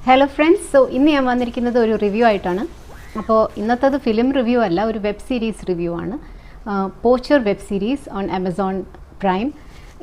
Hello friends, so ഇന്ന് ഞാൻ വന്നിരിക്കുന്നത് ഒരു റിവ്യൂ ആയിട്ടാണ്. അപ്പോൾ ഇന്നത്തേത് ഫിലിം റിവ്യൂ അല്ല, ഒരു വെബ് സീരീസ് റിവ്യൂ ആണ്. Poacher web series on Amazon Prime.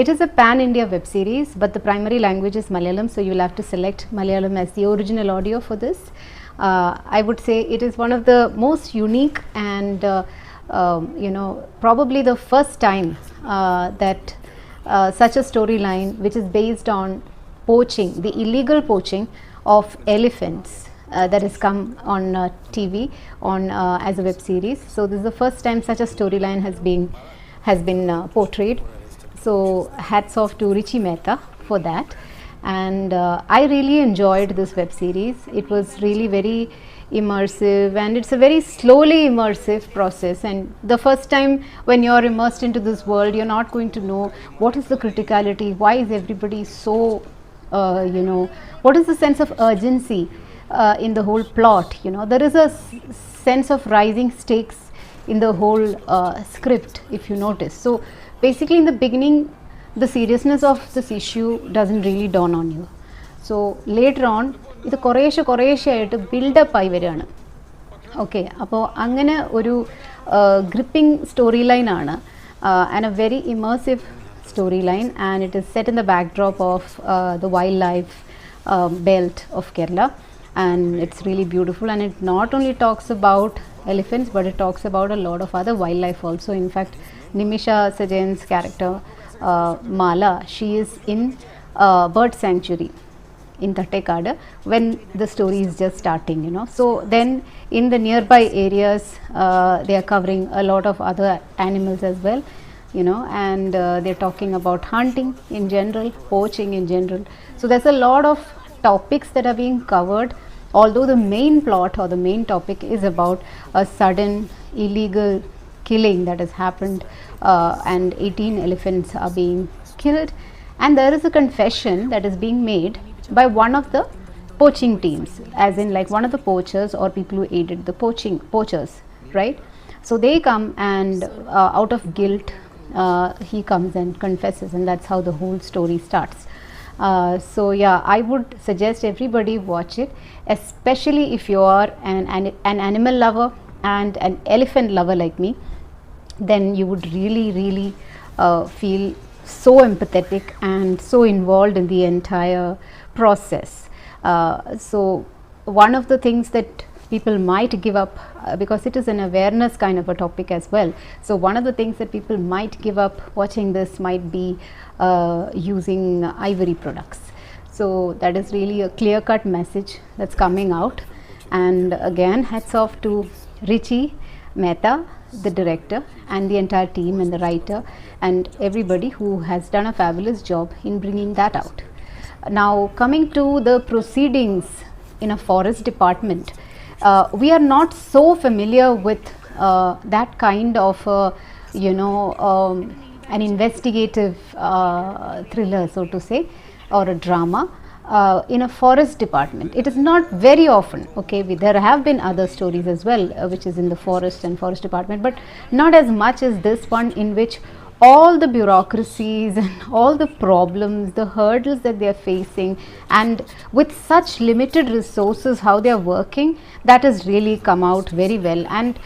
It is a pan-India web series, but the primary language is Malayalam, so you will have to select Malayalam as the original audio for this. I would say it is one of the most unique and probably the first time that such a storyline which is based on poaching, the illegal poaching of elephants that has come on TV on as a web series. So this is the first time such a storyline has been portrayed. So hats off to Richie Mehta for that. And I really enjoyed this web series. It was really very immersive, and it's a very slowly immersive process. And the first time when you're immersed into this world, you're not going to know what is the criticality, why is everybody so what is the sense of urgency in the whole plot. There is a sense of rising stakes in the whole script, if you notice. So basically in the beginning, the seriousness of this issue doesn't really dawn on you. So later on, ഇത് കുറേശ്ശെ ആയിട്ട് build-up ആയി വരികയാണ്. Okay, അപ്പോൾ അങ്ങനെ ഒരു gripping story ലൈനാണ്, and A very immersive storyline, and it is set in the backdrop of the wildlife belt of Kerala, and it's really beautiful. And it not only talks about elephants, but it talks about a lot of other wildlife also. In fact, Nimisha Sajan's character Mala, she is in bird sanctuary in Tattekadu when the story is just starting, So then in the nearby areas they are covering a lot of other animals as well, and they're talking about hunting in general, poaching in general. So there's a lot of topics that are being covered, although the main plot or the main topic is about a sudden illegal killing that has happened, and 18 elephants are being killed, and there is a confession that is being made by one of the poaching teams, as in like one of the poachers or people who aided the poachers, right? So they come and out of guilt he comes and confesses, and that's how the whole story starts. So yeah, I would suggest everybody watch it, especially if you are an animal lover and an elephant lover like me. Then you would really feel so empathetic and so involved in the entire process. So one of the things that people might give up, because it is an awareness kind of a topic as well, so one of the things that people might give up watching this might be using ivory products. So that is really a clear cut message that's coming out. And again, hats off to Richie Mehta, the director, and the entire team and the writer and everybody who has done a fabulous job in bringing that out. Now coming to the proceedings in a forest department, we are not so familiar with that kind of an investigative thriller, so to say, or a drama in a forest department. It is not very often. Okay, there have been other stories as well which is in the forest and forest department, but not as much as this one, in which all the bureaucracies and all the problems, the hurdles that they are facing, and with such limited resources, how they are working, that has really come out very well. And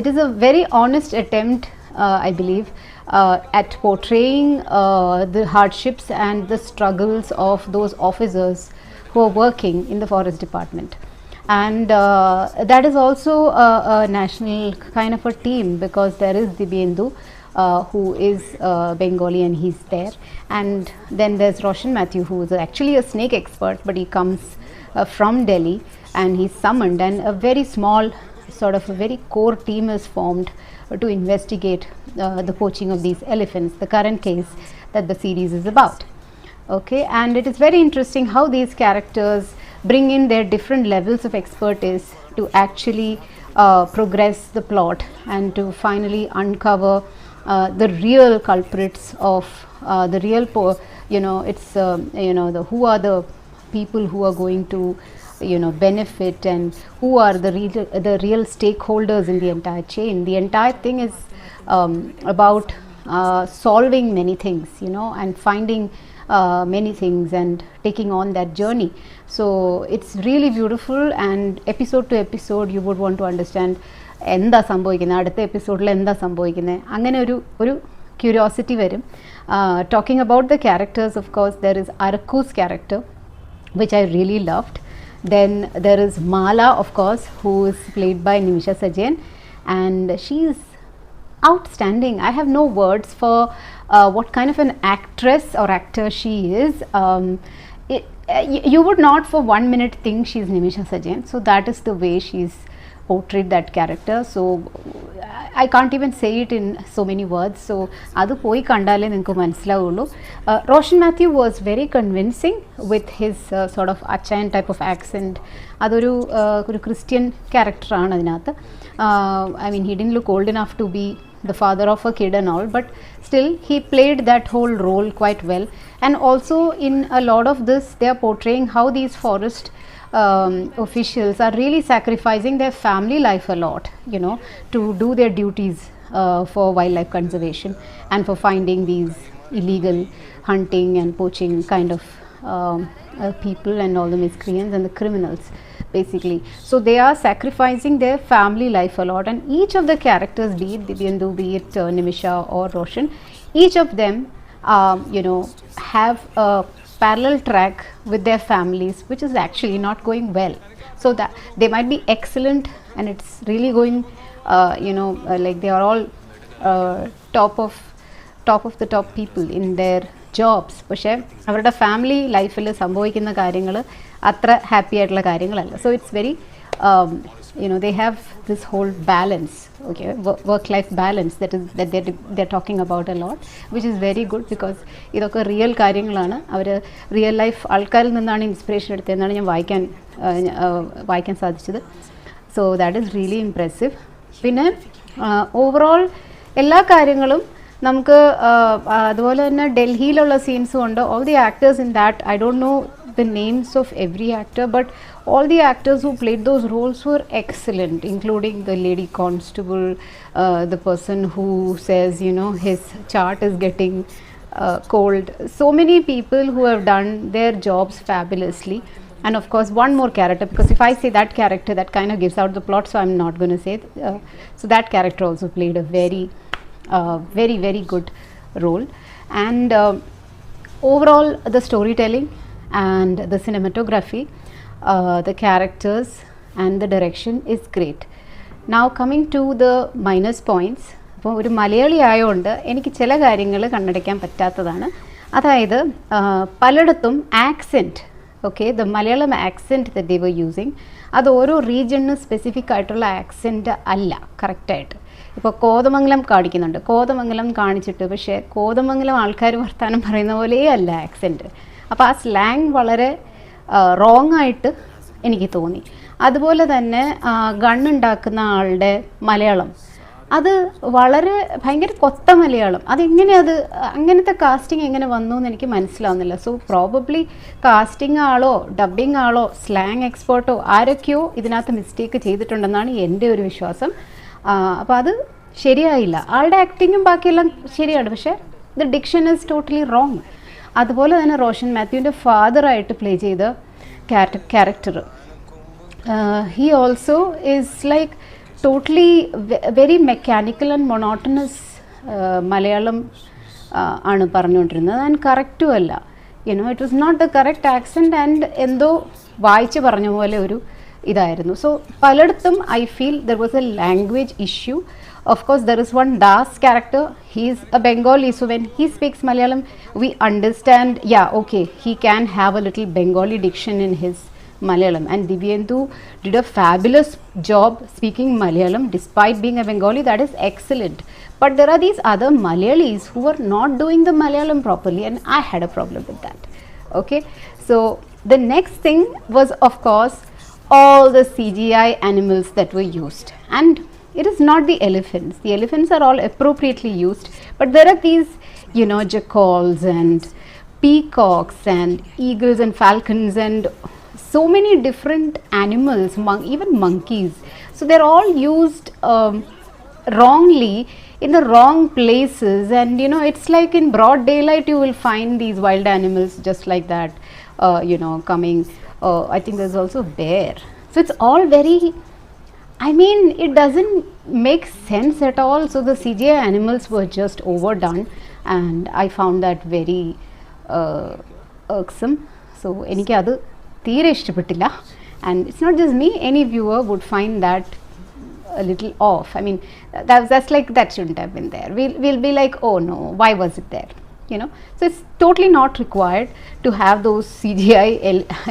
it is a very honest attempt, I believe, at portraying the hardships and the struggles of those officers who are working in the forest department. And that is also a national kind of a team, because there is Dibyendu, who is Bengali, and he's there. And then there's Roshan Matthew, who is actually a snake expert, but he comes from Delhi, and he's summoned, and a very small sort of a very core team is formed to investigate the poaching of these elephants, the current case that the series is about. Okay, and it is very interesting how these characters bring in their different levels of expertise to actually progress the plot and to finally uncover the real culprits of the real who are the people who are going to benefit, and who are the real stakeholders in the entire chain. The entire thing is about solving many things, and finding many things and taking on that journey. So it's really beautiful, and episode to episode you would want to understand എന്താ സംഭവിക്കുന്നത്, അടുത്ത എപ്പിസോഡിൽ എന്താ സംഭവിക്കുന്നത്, അങ്ങനെ ഒരു curiosity വരും. Talking about the characters, of course, there is Arakku's character, which I really loved. Then there is Mala, of course, who is played by Nimisha Sajan, and she's outstanding. I have no words for what kind of an actress or actor she is. You would not for 1 minute think she's Nimisha Sajan. So that is the way she's portrayed that character. So I can't even say it in so many words. So adu poi kandale ningu manasilavullu. Roshan Mathew was very convincing with his sort of Achayan type of accent. Adoru Christian character aanu adinathu. I mean, he didn't look old enough to be the father of a kid and all, but still he played that whole role quite well. And also in a lot of this they are portraying how these forest officials are really sacrificing their family life a lot, you know, to do their duties for wildlife conservation and for finding these illegal hunting and poaching kind of people and all the miscreants and the criminals basically. So they are sacrificing their family life a lot, and each of the characters, be it Divyendu, be it Nimisha or Roshan, each of them you know, have a parallel track with their families, which is actually not going well. So that they might be excellent and it's really going you know, like they are all top of the top people in their jobs, പക്ഷേ അവരുടെ family ലൈഫിൽ സംഭവിക്കുന്ന കാര്യങ്ങൾ അത്ര happy ആയിട്ടുള്ള കാര്യങ്ങളല്ല. So it's very you know, they have this whole balance, okay, work life balance that they're talking about a lot, which is very good because idokke real കാര്യങ്ങളാണ്. അവർ real life ആൾക്കാരിൽ നിന്നാണ് inspiration എടുത്തതെന്നാണ് ഞാൻ വായിക്കാൻ സാധിച്ചത്. So that is really impressive. പിന്നെ overall എല്ലാ കാര്യങ്ങളും നമുക്ക് അതുപോലെ തന്നെ ഡൽഹിയിലുള്ള സീൻസും ഉണ്ട്. All the actors in that, I don't know the names of every actor, but all the actors who played those roles were excellent, including the lady constable, the person who says, you know, his chart is getting cold. So many people who have done their jobs fabulously. And of course one more character, because if I say that character, that kind of gives out the plot, so I'm not going to say it. So that character also played a very very good role. And overall the storytelling and the cinematography, the characters and the direction is great. Now coming to the minus points, അപ്പോൾ ഒരു മലയാളി ആയതുകൊണ്ട് എനിക്ക് ചില കാര്യങ്ങൾ കണ്ണടയ്ക്കാൻ പറ്റാത്തതാണ്. അതായത് പലയിടത്തും accent, okay, the Malayalam accent that they were using, അത് ഓരോ റീജിയണിന് സ്പെസിഫിക് ആയിട്ടുള്ള ആക്സെൻറ്റ് അല്ല കറക്റ്റായിട്ട്. ഇപ്പോൾ കോതമംഗലം കാണിക്കുന്നുണ്ട്, കോതമംഗലം കാണിച്ചിട്ട് പക്ഷേ കോതമംഗലം ആൾക്കാർ വർത്താനം പറയുന്ന പോലേ അല്ല ആക്സെൻറ്റ്. അപ്പോൾ ആ സ്ലാങ് വളരെ റോങ് ആയിട്ട് എനിക്ക് തോന്നി. അതുപോലെ തന്നെ ഗണ്ണുണ്ടാക്കുന്ന ആളുടെ മലയാളം, അത് വളരെ ഭയങ്കര കൊത്ത മലയാളം. അതെങ്ങനെ അങ്ങനത്തെ കാസ്റ്റിംഗ് എങ്ങനെ വന്നു എന്ന് എനിക്ക് മനസ്സിലാവുന്നില്ല. സോ പ്രോബബ്ലി കാസ്റ്റിംഗ് ആളോ ഡബ്ബിംഗ് ആളോ സ്ലാങ് എക്സ്പേർട്ടോ ആരൊക്കെയോ ഇതിനകത്ത് മിസ്റ്റേക്ക് ചെയ്തിട്ടുണ്ടെന്നാണ് എൻ്റെ ഒരു വിശ്വാസം. അപ്പോൾ അത് ശരിയായില്ല. ആളുടെ ആക്ടിങ്ങും ബാക്കിയെല്ലാം ശരിയാണ്, പക്ഷേ the diction is totally wrong. അതുപോലെ തന്നെ റോഷൻ മാത്യുവിൻ്റെ ഫാദറായിട്ട് പ്ലേ ചെയ്ത character, he also is like totally very mechanical and monotonous Malayalam ആണ് പറഞ്ഞുകൊണ്ടിരുന്നത്. ആൻഡ് കറക്റ്റും അല്ല, you know it was not the correct accent and എന്തോ വായിച്ച് പറഞ്ഞ പോലെ ഒരു ഇതായിരുന്നു. സോ പലയിടത്തും I feel there was a language issue. Of course there is one Das character, he is a Bengali, so when he speaks Malayalam we understand, yeah, okay, he can have a little Bengali diction in his Malayalam. And Divyendu did a fabulous job speaking Malayalam despite being a Bengali. That is excellent. But there are these other Malayalis who are not doing the Malayalam properly, and I had a problem with that. Okay, so the next thing was, of course, all the CGI animals that were used. And it is not the elephants. The elephants are all appropriately used, but there are these, you know, jackals and peacocks and eagles and falcons and so many different animals, even monkeys. So they're all used wrongly in the wrong places, and you know, it's like in broad daylight you will find these wild animals just like that, you know, coming. I think there's also bear. So it's all very, I mean, it doesn't make sense at all. So the CGI animals were just overdone, and I found that very irksome. So എനിക്ക് അത് തീരെ ഇഷ്ടപ്പെട്ടില്ല. And it's not just me, any viewer would find that a little off. I mean, that's like, that shouldn't have been there. We'll be like, oh no, why was it there? You know, so it's totally not required to have those CGI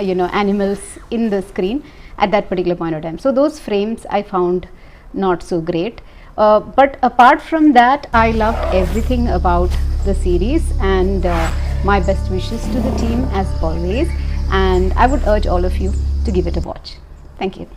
you know, animals in the screen at that particular point of time. So those frames I found not so great, but apart from that, I loved everything about the series, and my best wishes to the team as always, and I would urge all of you to give it a watch. Thank you.